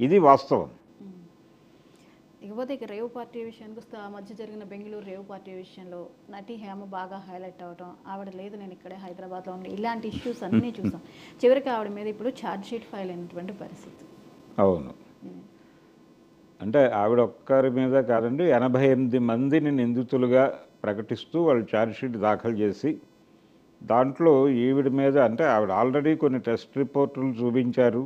ఇది వాస్తవం. ఇకపోతే ఇక రేవ్ పార్టీ విషయానికి వస్తే ఆ మధ్య జరిగిన బెంగళూరు రేవ్ పార్టీ విషయంలో నటి హేమ బాగా హైలైట్ అవ్వటం, ఆవిడ లేదు నేను ఇక్కడే హైదరాబాద్లో ఉండి ఇలాంటి ఇష్యూస్ అన్నీ చూసాం. చివరికి ఆవిడ మీద ఇప్పుడు ఛార్జ్ షీట్ ఫైల్ అయినటువంటి పరిస్థితి. అవును. అంటే ఆవిడ ఒక్కరి మీద కాదండి, 88 మందిని నిందితులుగా ప్రకటిస్తూ వాళ్ళు ఛార్జ్షీట్ దాఖలు చేసి దాంట్లో ఈవిడ మీద అంటే ఆవిడ ఆల్రెడీ కొన్ని టెస్ట్ రిపోర్టులు చూపించారు,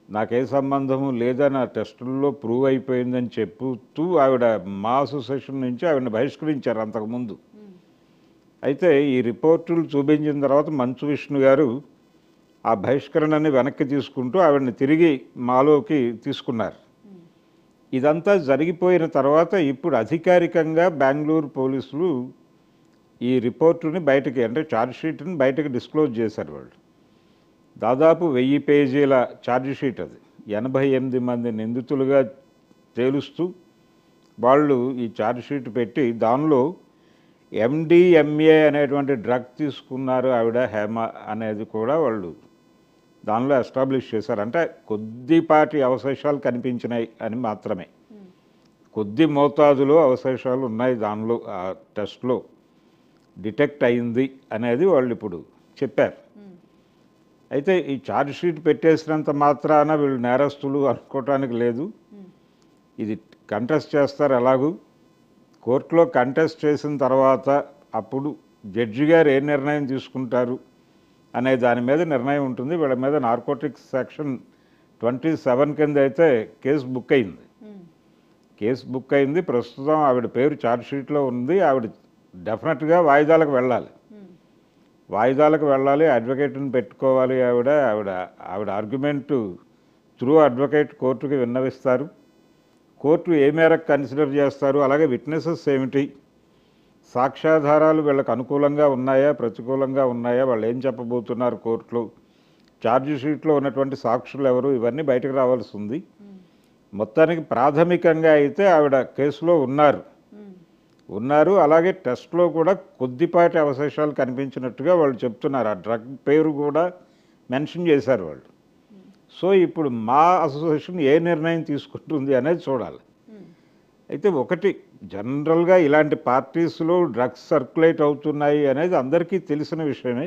నాకే సంబంధము లేదని ఆ టెస్టుల్లో ప్రూవ్ అయిపోయిందని చెప్తూ ఆవిడ మా అసోసియేషన్ నుంచి ఆవిడని బహిష్కరించారు అంతకుముందు. అయితే ఈ రిపోర్టులు చూపించిన తర్వాత మంచు విష్ణు గారు ఆ బహిష్కరణని వెనక్కి తీసుకుంటూ ఆవిడని తిరిగి మాలోకి తీసుకున్నారు. ఇదంతా జరిగిపోయిన తర్వాత ఇప్పుడు అధికారికంగా బెంగళూరు పోలీసులు ఈ రిపోర్టుని బయటకి అంటే ఛార్జ్షీట్ని బయటకు డిస్క్లోజ్ చేశారు. వాళ్ళు దాదాపు 1000 పేజీల ఛార్జ్షీట్ అది. 88 మంది నిందితులుగా తేలుస్తూ వాళ్ళు ఈ ఛార్జ్షీట్ పెట్టి దానిలో MDMA అనేటువంటి డ్రగ్ తీసుకున్నారు ఆవిడ హేమ అనేది కూడా వాళ్ళు దానిలో ఎస్టాబ్లిష్ చేశారు. అంటే కొద్దిపాటి అవశేషాలు కనిపించినాయి అని మాత్రమే, కొద్ది మోతాదులో అవశేషాలు ఉన్నాయి దానిలో, ఆ టెస్ట్లో డిటెక్ట్ అయింది అనేది వాళ్ళు ఇప్పుడు చెప్పారు. అయితే ఈ ఛార్జ్షీట్ పెట్టేసినంత మాత్రాన వీళ్ళు నేరస్తులు అనుకోవటానికి లేదు. ఇది కంటెస్ట్ చేస్తారు ఎలాగూ, కోర్టులో కంటెస్ట్ చేసిన తర్వాత అప్పుడు జడ్జి గారు ఏ నిర్ణయం తీసుకుంటారు అనే దాని మీద నిర్ణయం ఉంటుంది. వీళ్ళ మీద నార్కోటిక్స్ సెక్షన్ 27 కింద అయితే కేసు బుక్ అయింది. ప్రస్తుతం ఆవిడ పేరు ఛార్జ్షీట్లో ఉంది. ఆవిడ డెఫినెట్గా వాయిదాలకు వెళ్ళాలి, అడ్వకేట్ని పెట్టుకోవాలి. ఆవిడ ఆర్గ్యుమెంటు త్రూ అడ్వకేట్ కోర్టుకి విన్నవిస్తారు. కోర్టు ఏ మేరకు కన్సిడర్ చేస్తారు, అలాగే విట్నెసెస్ ఏమిటి, సాక్ష్యాధారాలు వీళ్ళకి అనుకూలంగా ఉన్నాయా ప్రతికూలంగా ఉన్నాయా, వాళ్ళు ఏం చెప్పబోతున్నారు కోర్టులో, ఛార్జ్షీట్లో ఉన్నటువంటి సాక్షులు ఎవరు, ఇవన్నీ బయటకు రావాల్సి ఉంది. మొత్తానికి ప్రాథమికంగా అయితే ఆవిడ కేసులో ఉన్నారు. అలాగే టెస్ట్లో కూడా కొద్దిపాటి అవశేషాలు కనిపించినట్టుగా వాళ్ళు చెప్తున్నారు. ఆ డ్రగ్ పేరు కూడా మెన్షన్ చేశారు వాళ్ళు. సో ఇప్పుడు మా అసోసియేషన్ ఏ నిర్ణయం తీసుకుంటుంది అనేది చూడాలి. అయితే ఒకటి జనరల్గా ఇలాంటి పార్టీస్లో డ్రగ్స్ సర్క్యులేట్ అవుతున్నాయి అనేది అందరికీ తెలిసిన విషయమే.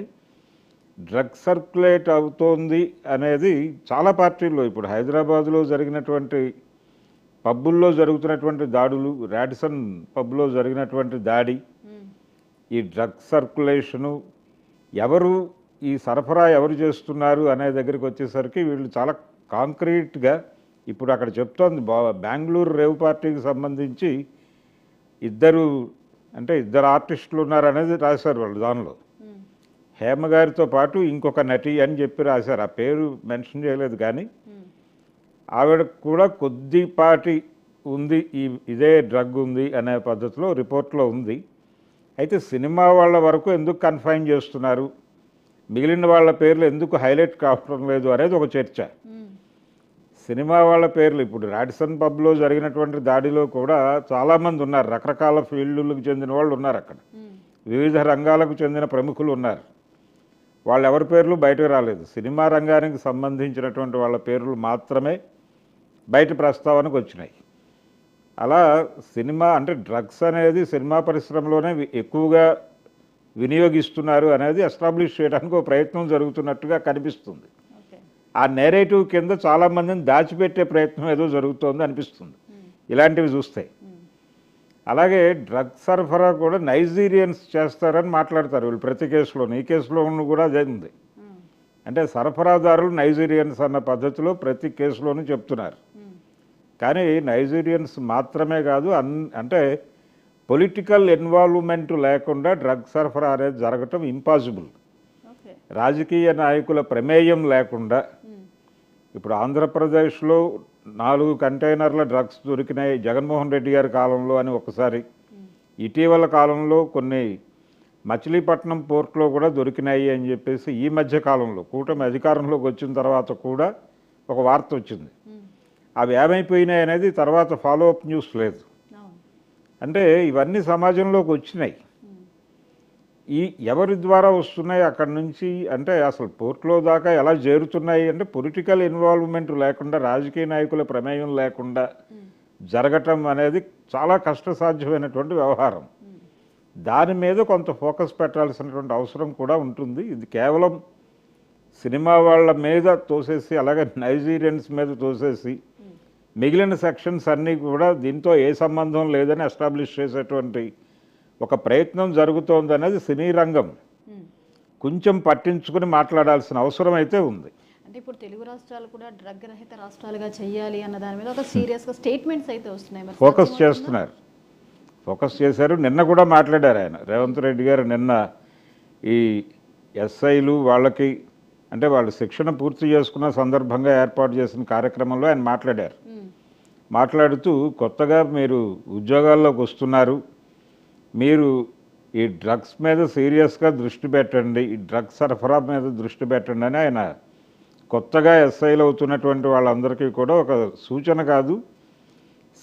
డ్రగ్ సర్క్యులేట్ అవుతోంది అనేది చాలా పార్టీల్లో, ఇప్పుడు హైదరాబాద్లో జరిగినటువంటి పబ్బుల్లో జరుగుతున్నటువంటి దాడులు, రాడిసన్ పబ్లో జరిగినటువంటి దాడి, ఈ డ్రగ్ సర్క్యులేషను, ఎవరు ఈ సరఫరా ఎవరు చేస్తున్నారు అనే దగ్గరికి వచ్చేసరికి వీళ్ళు చాలా కాంక్రీట్గా ఇప్పుడు అక్కడ చెప్తోంది. బెంగళూరు రేవ్ పార్టీకి సంబంధించి ఇద్దరు ఆర్టిస్టులు ఉన్నారు అనేది రాశారు వాళ్ళు. దానిలో హేమ గారితో పాటు ఇంకొక నటి అని చెప్పి రాశారు. ఆ పేరు మెన్షన్ చేయలేదు, కానీ ఆవిడ కూడా కొద్దిపాటి ఉంది, ఇదే డ్రగ్ ఉంది అనే పద్ధతిలో రిపోర్ట్లో ఉంది. అయితే సినిమా వాళ్ళ వరకు ఎందుకు కన్ఫైన్ చేస్తున్నారు, మిగిలిన వాళ్ళ పేర్లు ఎందుకు హైలైట్ కావడం లేదు అనేది ఒక చర్చ. సినిమా వాళ్ళ పేర్లు ఇప్పుడు రాడిసన్ పబ్లో జరిగినటువంటి దాడిలో కూడా చాలామంది ఉన్నారు, రకరకాల ఫీల్డులకు చెందిన వాళ్ళు ఉన్నారు, అక్కడ వివిధ రంగాలకు చెందిన ప్రముఖులు ఉన్నారు. వాళ్ళు ఎవరి పేర్లు బయటకు రాలేదు. సినిమా రంగానికి సంబంధించినటువంటి వాళ్ళ పేర్లు మాత్రమే బయట ప్రస్తావనకు వచ్చినాయి. అలా సినిమా అంటే డ్రగ్స్ అనేది సినిమా పరిశ్రమలోనే ఎక్కువగా వినియోగిస్తున్నారు అనేది ఎస్టాబ్లిష్ చేయడానికి ఒక ప్రయత్నం జరుగుతున్నట్టుగా కనిపిస్తుంది. ఆ నేరేటివ్ కింద చాలామందిని దాచిపెట్టే ప్రయత్నం ఏదో జరుగుతోంది అనిపిస్తుంది ఇలాంటివి చూస్తే. అలాగే డ్రగ్ సరఫరా కూడా నైజీరియన్స్ చేస్తారని మాట్లాడతారు వీళ్ళు ప్రతి కేసులోనూ. ఈ కేసులో కూడా అదే ఉంది. అంటే సరఫరాదారులు నైజీరియన్స్ అన్న పద్ధతిలో ప్రతి కేసులోనూ చెప్తున్నారు. కానీ నైజీరియన్స్ మాత్రమే కాదు, అంటే పొలిటికల్ ఇన్వాల్వ్మెంట్ లేకుండా డ్రగ్ సరఫరా అనేది జరగటం ఇంపాసిబుల్. రాజకీయ నాయకుల ప్రమేయం లేకుండా. ఇప్పుడు ఆంధ్రప్రదేశ్లో 4 కంటైనర్ల డ్రగ్స్ దొరికినాయి జగన్మోహన్ రెడ్డి గారి కాలంలో అని ఒకసారి, ఇటీవల కాలంలో కొన్ని మచిలీపట్నం పోర్ట్లో కూడా దొరికినాయి అని చెప్పేసి ఈ మధ్య కాలంలో కూటమి అధికారంలోకి వచ్చిన తర్వాత కూడా ఒక వార్త వచ్చింది. అవి ఏమైపోయినాయి అనేది తర్వాత ఫాలోఅప్ న్యూస్ లేదు. అంటే ఇవన్నీ సమాజంలోకి వచ్చినాయి. ఈ ఎవరి ద్వారా వస్తున్నాయి అక్కడి నుంచి అంటే అసలు పోర్టులో దాకా ఎలా చేరుతున్నాయి అంటే పొలిటికల్ ఇన్వాల్వ్మెంట్ లేకుండా రాజకీయ నాయకుల ప్రమేయం లేకుండా జరగటం అనేది చాలా కష్టసాధ్యమైనటువంటి వ్యవహారం. దాని మీద కొంత ఫోకస్ పెట్టాల్సినటువంటి అవసరం కూడా ఉంటుంది. ఇది కేవలం సినిమా వాళ్ళ మీద తోసేసి అలాగే నైజీరియన్స్ మీద తోసేసి మిగిలిన సెక్షన్స్ అన్నీ కూడా దీంతో ఏ సంబంధం లేదని ఎస్టాబ్లిష్ చేసేటువంటి ఒక ప్రయత్నం జరుగుతోంది అనేది సినీ రంగం కొంచెం పట్టించుకుని మాట్లాడాల్సిన అవసరం అయితే ఉంది. అంటే ఇప్పుడు తెలుగు రాష్ట్రాలు కూడా డ్రగ్ రహిత రాష్ట్రాలుగా చేయాలి అన్న దాని మీద ఒక సీరియస్గా స్టేట్మెంట్స్ అయితే వస్తున్నాయి. మరి ఫోకస్ చేస్తున్నారు, ఫోకస్ చేశారు. నిన్న కూడా మాట్లాడారు ఆయన రేవంత్ రెడ్డి గారు. నిన్న ఈ ఎస్ఐలు వాళ్ళకి అంటే వాళ్ళు శిక్షణ పూర్తి చేసుకున్న సందర్భంగా ఏర్పాటు చేసిన కార్యక్రమంలో ఆయన మాట్లాడారు. మాట్లాడుతూ కొత్తగా మీరు ఉద్యోగాల్లోకి వస్తున్నారు, మీరు ఈ డ్రగ్స్ మీద సీరియస్గా దృష్టి పెట్టండి, ఈ డ్రగ్స్ సరఫరా మీద దృష్టి పెట్టండి అని ఆయన కొత్తగా ఎస్ఐలు అవుతున్నటువంటి వాళ్ళందరికీ కూడా ఒక సూచన కాదు,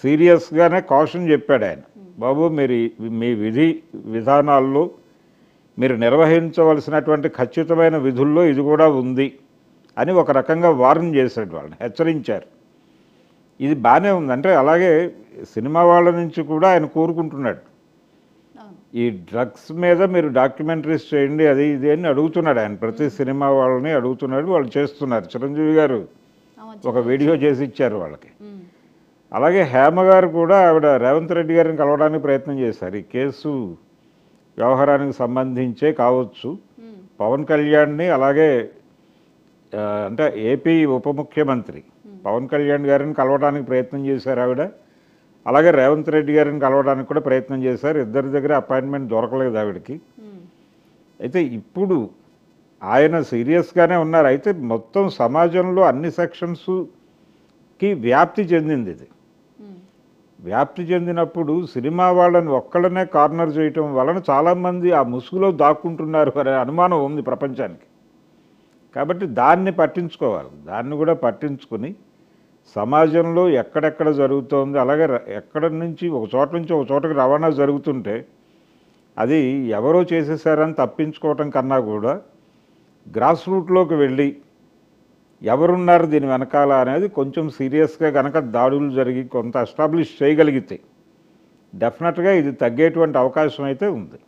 సీరియస్గానే కాషన్ చెప్పాడు ఆయన. బాబు మీరు మీ విధి విధానాల్లో మీరు నిర్వహించవలసినటువంటి ఖచ్చితమైన విధుల్లో ఇది కూడా ఉంది అని ఒక రకంగా వార్న్ చేశాడు, వాళ్ళని హెచ్చరించారు. ఇది బాగానే ఉంది. అంటే అలాగే సినిమా వాళ్ళ నుంచి కూడా ఆయన కోరుకుంటున్నాడు, ఈ డ్రగ్స్ మీద మీరు డాక్యుమెంటరీస్ చేయండి అది ఇది అని అడుగుతున్నాడు ఆయన. ప్రతి సినిమా వాళ్ళని అడుగుతున్నాడు, వాళ్ళు చేస్తున్నారు. చిరంజీవి గారు ఒక వీడియో చేసి ఇచ్చారు వాళ్ళకి. అలాగే హేమ గారు కూడా ఆవిడ రేవంత్ రెడ్డి గారిని కలవడానికి ప్రయత్నం చేశారు. ఈ కేసు వ్యవహారానికి సంబంధించే కావచ్చు, పవన్ కళ్యాణ్ని అలాగే అంటే ఏపీ ఉప ముఖ్యమంత్రి పవన్ కళ్యాణ్ గారిని కలవడానికి ప్రయత్నం చేశారు ఆవిడ. అలాగే రేవంత్ రెడ్డి గారిని కలవడానికి కూడా ప్రయత్నం చేశారు. ఇద్దరి దగ్గర అపాయింట్మెంట్ దొరకలేదు ఆవిడకి. అయితే ఇప్పుడు ఆయన సీరియస్గానే ఉన్నారు. అయితే మొత్తం సమాజంలో అన్ని సెక్షన్స్కి వ్యాప్తి చెందింది ఇది. వ్యాప్తి చెందినప్పుడు సినిమా వాళ్ళని ఒక్కళ్ళనే కార్నర్ చేయటం వలన చాలామంది ఆ ముసుగులో దాక్కుంటున్నారు అనే అనుమానం ఉంది ప్రపంచానికి. కాబట్టి దాన్ని పట్టించుకోవాలి, దాన్ని కూడా పట్టించుకుని సమాజంలో ఎక్కడెక్కడ జరుగుతోంది, అలాగే ఎక్కడ నుంచి ఒక చోట నుంచి ఒక చోటకి రవాణా జరుగుతుంటే అది ఎవరో చేసేసారని తప్పించుకోవటం కన్నా కూడా గ్రాస్ రూట్లోకి వెళ్ళి ఎవరున్నారు దీని వెనకాల అనేది కొంచెం సీరియస్గా కనుక దాడులు జరిగి కొంత ఎస్టాబ్లిష్ చేయగలిగితే డెఫినెట్గా ఇది తగ్గేటువంటి అవకాశం అయితే ఉంది.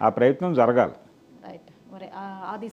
ఆ ప్రయత్నం జరగాలి. రైట్. మరి అది